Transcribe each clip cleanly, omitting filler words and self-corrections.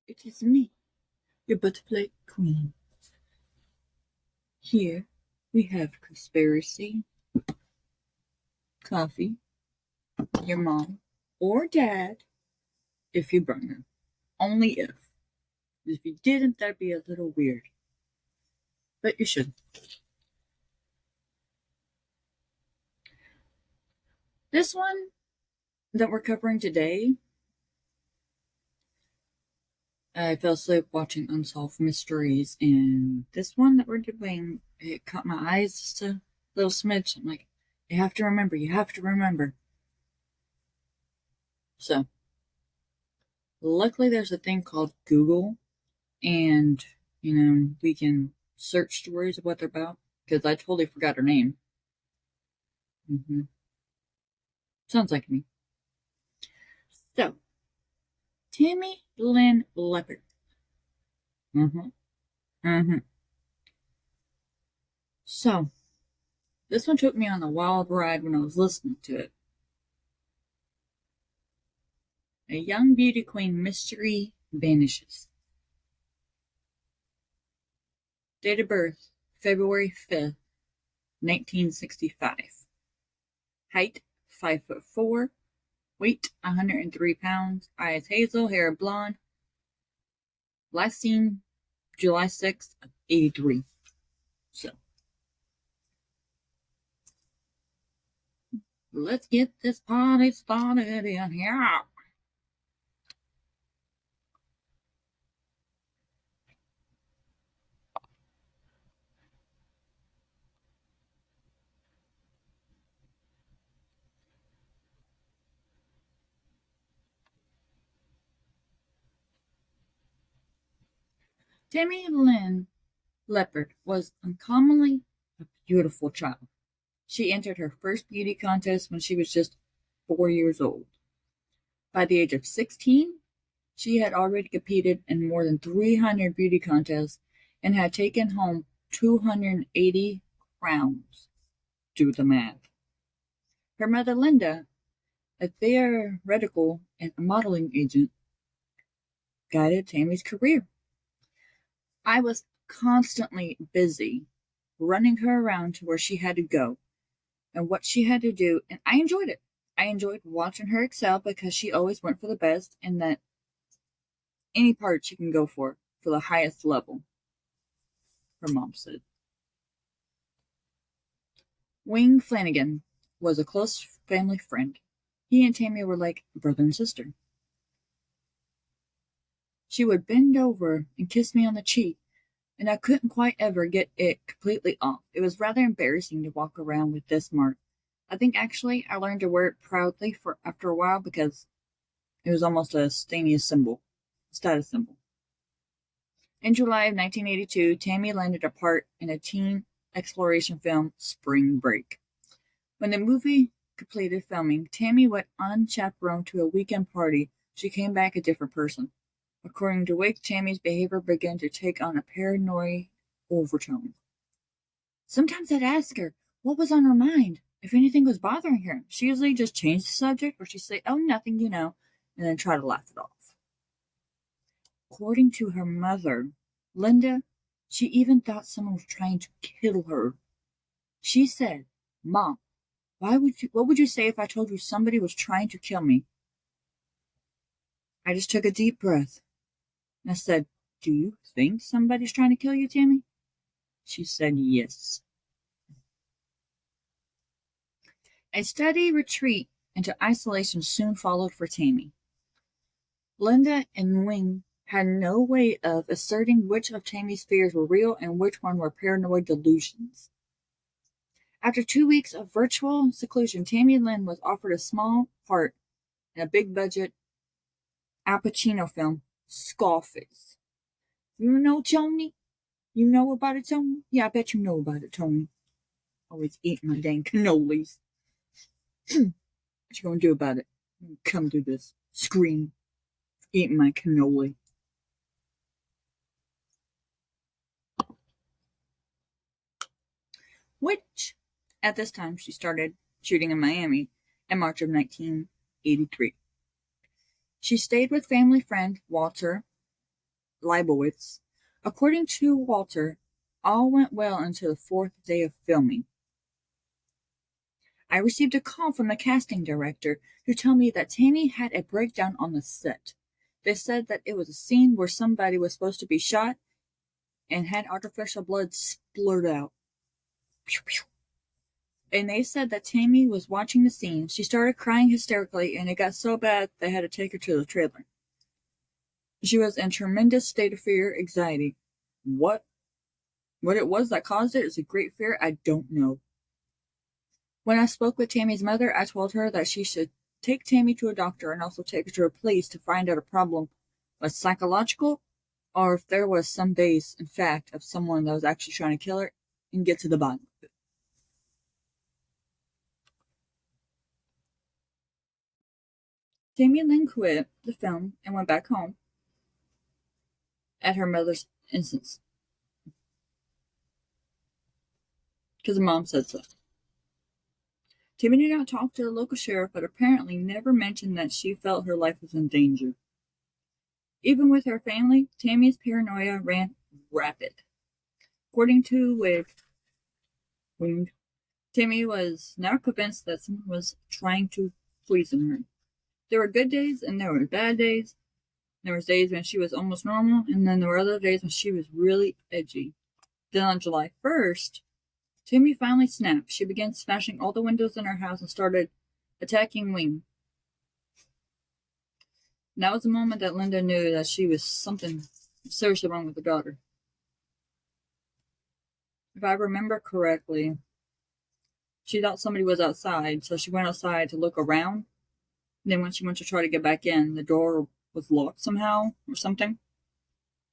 It is me, your butterfly queen. Here we have conspiracy, coffee, your mom, or dad, if you burn her. Only if. If you didn't, that'd be a little weird. But you should. This one that we're covering today, I fell asleep watching Unsolved Mysteries, and this one that we're doing, it caught my eyes just a little smidge. I'm like, you have to remember, you have to remember. So, luckily there's a thing called Google, and, we can search stories of what they're about, because I totally forgot her name. Sounds like me. So, Tammy Lynn Leppert. So, this one took me on a wild ride when I was listening to it. A young beauty queen mystery vanishes. Date of birth, February 5th, 1965. Height, 5'4". Weight, 103 pounds. Eyes hazel, hair blonde. Last seen July 6th of 83. So, let's get this party started in here. Tammy Lynn Leppert was uncommonly a beautiful child. She entered her first beauty contest when she was just 4 years old. By the age of 16, she had already competed in more than 300 beauty contests and had taken home 280 crowns. Do the math. Her mother, Linda, a theoretical and modeling agent, guided Tammy's career. I was constantly busy running her around to where she had to go and what she had to do, and I enjoyed it. I enjoyed watching her excel because she always went for the best and that any part she can go for the highest level, her mom said. Wing Flanagan was a close family friend. He and Tammy were like brother and sister. She would bend over and kiss me on the cheek, and I couldn't quite ever get it completely off. It was rather embarrassing to walk around with this mark. I think actually I learned to wear it proudly for after a while because it was almost a status symbol. In July of 1982, Tammy landed a part in a teen exploration film, Spring Break. When the movie completed filming, Tammy went unchaperoned to a weekend party. She came back a different person. According to Wake, Tammy's behavior began to take on a paranoid overtone. Sometimes I'd ask her what was on her mind, if anything was bothering her. She usually just changed the subject, or she'd say, "Oh, nothing, and then try to laugh it off. According to her mother, Linda, she even thought someone was trying to kill her. She said, "Mom, what would you say if I told you somebody was trying to kill me?" I just took a deep breath. And I said, "Do you think somebody's trying to kill you, Tammy?" She said, "Yes." A steady retreat into isolation soon followed for Tammy. Linda and Wing had no way of asserting which of Tammy's fears were real and which one were paranoid delusions. After 2 weeks of virtual seclusion, Tammy Lynn was offered a small part in a big-budget Al Pacino film, Scarface. You know, Tony? You know about it, Tony? Yeah, I bet you know about it, Tony. Always eating my dang cannolis. What you gonna do about it? Come to this screen, eating my cannoli. Which, at this time, she started shooting in Miami in March of 1983. She stayed with family friend Walter Leibowitz. According to Walter, all went well until the fourth day of filming. I received a call from the casting director who told me that Tammy had a breakdown on the set. They said that it was a scene where somebody was supposed to be shot and had artificial blood splurt out. And they said that Tammy was watching the scene. She started crying hysterically, and it got so bad they had to take her to the trailer. She was in a tremendous state of fear, anxiety. What it was that caused it is a great fear, I don't know. When I spoke with Tammy's mother, I told her that she should take Tammy to a doctor and also take her to a police to find out a problem was psychological or if there was some base, in fact, of someone that was actually trying to kill her and get to the bottom of it. Tammy and Lynn quit the film and went back home at her mother's instance. Because the mom said so. Tammy did not talk to the local sheriff, but apparently never mentioned that she felt her life was in danger. Even with her family, Tammy's paranoia ran rapid. According to Wound, Tammy was now convinced that someone was trying to poison her. There were good days and there were bad days. There were days when she was almost normal, and then there were other days when she was really edgy. Then on July 1st, Tammy finally snapped. She began smashing all the windows in her house and started attacking Wing. And that was the moment that Linda knew that she was something seriously wrong with her daughter. If I remember correctly, she thought somebody was outside, so she went outside to look around. And then when she went to try to get back in, the door was locked somehow or something.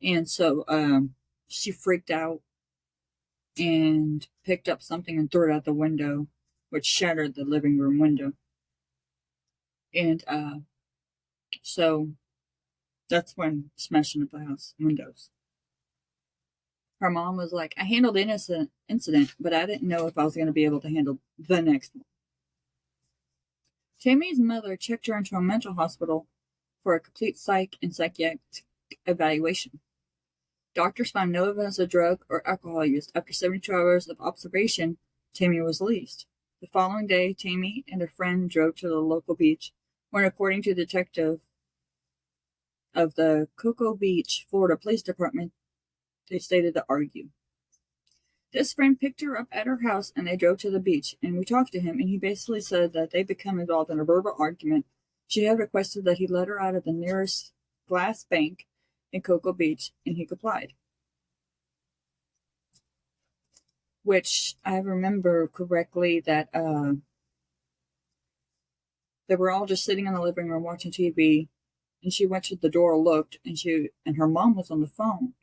And so she freaked out and picked up something and threw it out the window, which shattered the living room window. And so that's when smashing up the house windows. Her mom was like, I handled the incident, but I didn't know if I was going to be able to handle the next one. Tammy's mother checked her into a mental hospital for a complete psych and psychiatric evaluation. Doctors found no evidence of drug or alcohol use. After 72 hours of observation, Tammy was released. The following day, Tammy and a friend drove to the local beach, when, according to the detective of the Cocoa Beach, Florida Police Department, they stated to argue. This friend picked her up at her house and they drove to the beach, and we talked to him, and he basically said that they become involved in a verbal argument. She had requested that he let her out of the nearest glass bank in Cocoa Beach, and he complied. Which I remember correctly that they were all just sitting in the living room watching TV, and she went to the door, looked, and her mom was on the phone,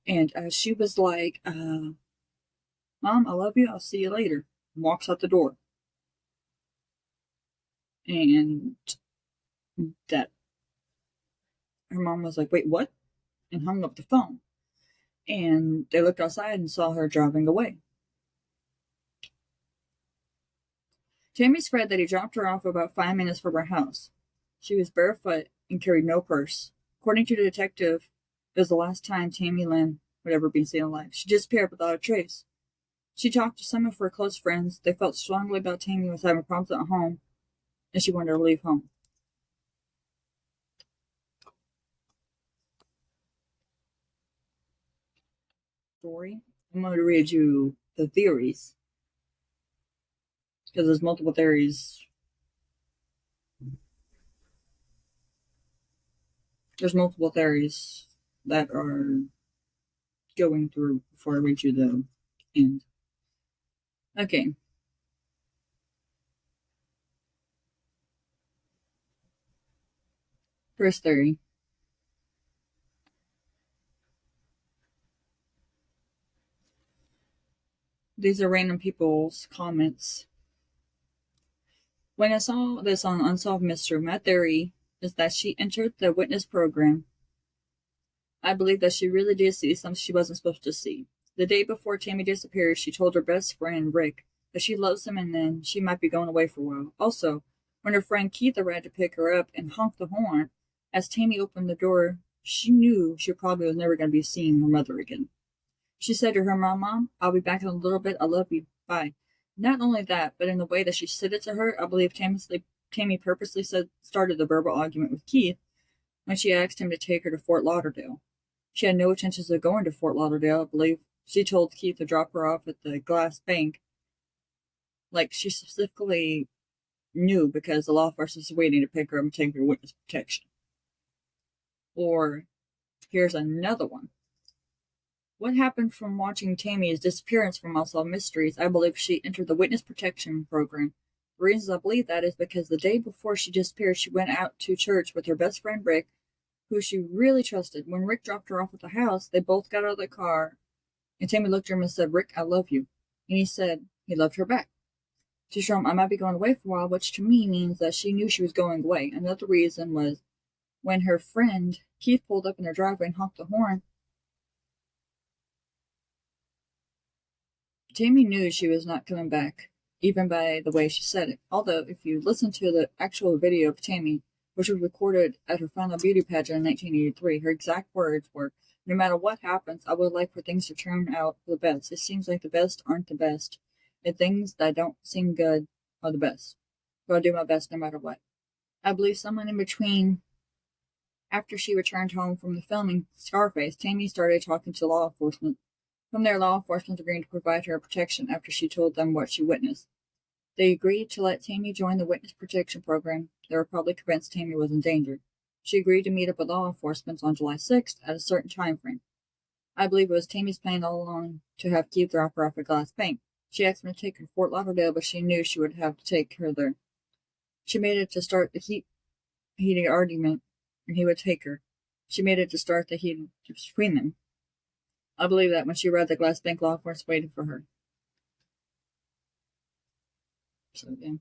and she was like, "Mom, I love you. I'll see you later." And walks out the door, and that her mom was like, "Wait, what?" and hung up the phone. And they looked outside and saw her driving away. Tammy spread that he dropped her off about 5 minutes from her house. She was barefoot and carried no purse. According to the detective, it was the last time Tammy Lynn would ever be seen alive. She disappeared without a trace. She talked to some of her close friends. They felt strongly about Tammy was having problems at home, and she wanted to leave home. Story. I'm going to read you the theories, because there's multiple theories. There's multiple theories that are going through before I read you the end. Okay. First theory. These are random people's comments. When I saw this on Unsolved Mystery, my theory is that she entered the witness program. I believe that she really did see something she wasn't supposed to see. The day before Tammy disappeared, she told her best friend, Rick, that she loves him and then she might be going away for a while. Also, when her friend Keith arrived to pick her up and honked the horn, as Tammy opened the door she knew she probably was never going to be seeing her mother again. She said to her Mom, I'll be back in a little bit. I love you. Bye. Not only that, but in the way that she said it to her, I believe Tammy purposely started the verbal argument with Keith when she asked him to take her to Fort Lauderdale. She had no intentions of going to Fort Lauderdale. I believe she told Keith to drop her off at the Glass Bank. Like, she specifically knew because the law enforcement was waiting to pick her up and take her witness protection. Or, here's another one. What happened from watching Tammy's disappearance from Unsolved Mysteries? I believe she entered the witness protection program. The reasons I believe that is because the day before she disappeared, she went out to church with her best friend Rick, who she really trusted. When Rick dropped her off at the house, they both got out of the car, and Tammy looked at him and said, Rick, I love you. And he said he loved her back. She told him, I might be going away for a while, which to me means that she knew she was going away. Another reason was when her friend Keith pulled up in their driveway and honked the horn, Tammy knew she was not coming back, even by the way she said it. Although, if you listen to the actual video of Tammy, which was recorded at her final beauty pageant in 1983, her exact words were, no matter what happens, I would like for things to turn out for the best. It seems like the best aren't the best, and things that don't seem good are the best. But I'll do my best no matter what. I believe someone in between, after she returned home from the filming Scarface, Tammy started talking to law enforcement. From there, law enforcement agreed to provide her protection after she told them what she witnessed. They agreed to let Tammy join the witness protection program. They were probably convinced Tammy was in danger. She agreed to meet up with law enforcement on July 6th at a certain time frame. I believe it was Tammy's plan all along to have Keith drop her off at Glass Bank. She asked him to take her to Fort Lauderdale, but she knew she would have to take her there. She made it to start the heated argument, and he would take her. She made it to start the heat between them. I believe that when she read the Glass Bank, law enforcement waited for her. So, yeah.